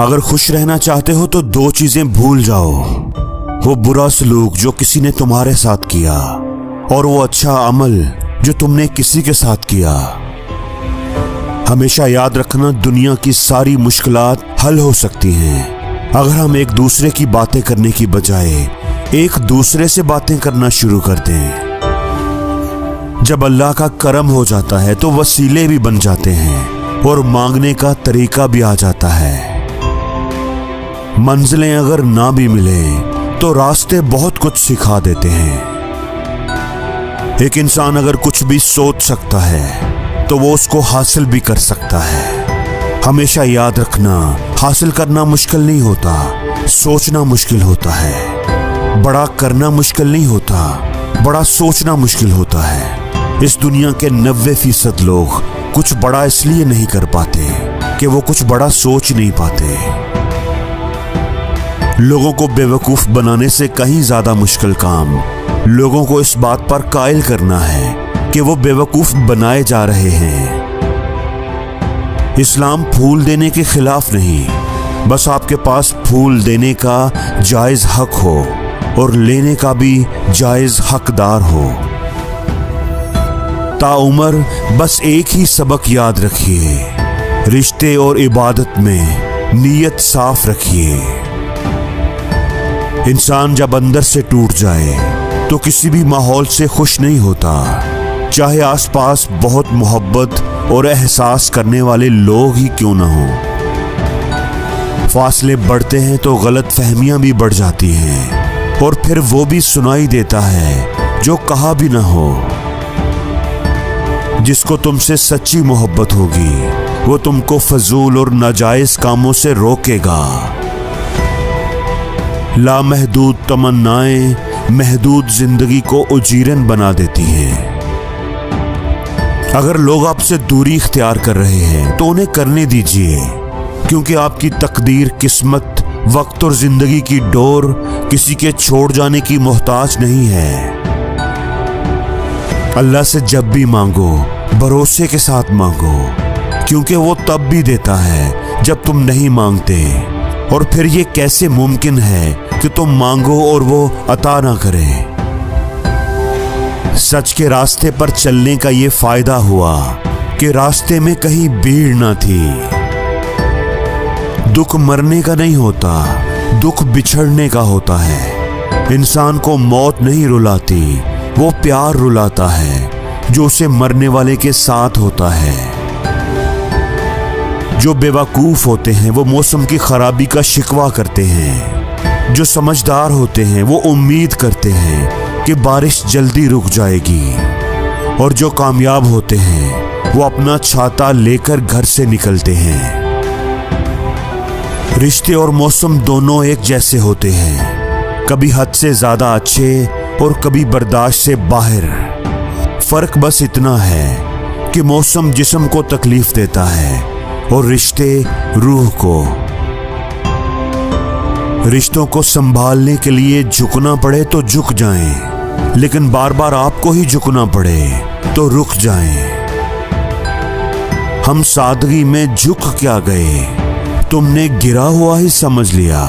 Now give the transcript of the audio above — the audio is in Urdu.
اگر خوش رہنا چاہتے ہو تو دو چیزیں بھول جاؤ، وہ برا سلوک جو کسی نے تمہارے ساتھ کیا اور وہ اچھا عمل جو تم نے کسی کے ساتھ کیا۔ ہمیشہ یاد رکھنا دنیا کی ساری مشکلات حل ہو سکتی ہیں اگر ہم ایک دوسرے کی باتیں کرنے کی بجائے ایک دوسرے سے باتیں کرنا شروع کر دیں۔ جب اللہ کا کرم ہو جاتا ہے تو وسیلے بھی بن جاتے ہیں اور مانگنے کا طریقہ بھی آ جاتا ہے۔ منزلیں اگر نہ بھی ملیں تو راستے بہت کچھ سکھا دیتے ہیں۔ ایک انسان اگر کچھ بھی سوچ سکتا ہے تو وہ اس کو حاصل بھی کر سکتا ہے۔ ہمیشہ یاد رکھنا، حاصل کرنا مشکل نہیں ہوتا، سوچنا مشکل ہوتا ہے۔ بڑا کرنا مشکل نہیں ہوتا، بڑا سوچنا مشکل ہوتا ہے۔ اس دنیا کے 90% لوگ کچھ بڑا اس لیے نہیں کر پاتے کہ وہ کچھ بڑا سوچ نہیں پاتے۔ لوگوں کو بیوقوف بنانے سے کہیں زیادہ مشکل کام لوگوں کو اس بات پر قائل کرنا ہے کہ وہ بیوقوف بنائے جا رہے ہیں۔ اسلام پھول دینے کے خلاف نہیں، بس آپ کے پاس پھول دینے کا جائز حق ہو اور لینے کا بھی جائز حقدار ہو۔ تا عمر بس ایک ہی سبق یاد رکھیے، رشتے اور عبادت میں نیت صاف رکھیے۔ انسان جب اندر سے ٹوٹ جائے تو کسی بھی ماحول سے خوش نہیں ہوتا، چاہے آس پاس بہت محبت اور احساس کرنے والے لوگ ہی کیوں نہ ہوں۔ فاصلے بڑھتے ہیں تو غلط فہمیاں بھی بڑھ جاتی ہیں اور پھر وہ بھی سنائی دیتا ہے جو کہا بھی نہ ہو۔ جس کو تم سے سچی محبت ہوگی وہ تم کو فضول اور ناجائز کاموں سے روکے گا۔ لامحدود تمنائیں محدود زندگی کو اجیرن بنا دیتی ہیں۔ اگر لوگ آپ سے دوری اختیار کر رہے ہیں تو انہیں کرنے دیجیے، کیونکہ آپ کی تقدیر، قسمت، وقت اور زندگی کی ڈور کسی کے چھوڑ جانے کی محتاج نہیں ہے۔ اللہ سے جب بھی مانگو بھروسے کے ساتھ مانگو، کیونکہ وہ تب بھی دیتا ہے جب تم نہیں مانگتے، اور پھر یہ کیسے ممکن ہے کہ تم مانگو اور وہ عطا نہ کرے۔ سچ کے راستے پر چلنے کا یہ فائدہ ہوا کہ راستے میں کہیں بھیڑ نہ تھی۔ دکھ مرنے کا نہیں ہوتا، دکھ بچھڑنے کا ہوتا ہے۔ انسان کو موت نہیں رلاتی، وہ پیار رلاتا ہے جو اسے مرنے والے کے ساتھ ہوتا ہے۔ جو بیوقوف ہوتے ہیں وہ موسم کی خرابی کا شکوہ کرتے ہیں، جو سمجھدار ہوتے ہیں وہ امید کرتے ہیں کہ بارش جلدی رک جائے گی، اور جو کامیاب ہوتے ہیں وہ اپنا چھاتا لے کر گھر سے نکلتے ہیں۔ رشتے اور موسم دونوں ایک جیسے ہوتے ہیں، کبھی حد سے زیادہ اچھے اور کبھی برداشت سے باہر۔ فرق بس اتنا ہے کہ موسم جسم کو تکلیف دیتا ہے اور رشتے روح کو۔ رشتوں کو سنبھالنے کے لیے جھکنا پڑے تو جھک جائیں، لیکن بار بار آپ کو ہی جھکنا پڑے تو رک جائیں۔ ہم سادگی میں جھک کیا گئے، تم نے گرا ہوا ہی سمجھ لیا۔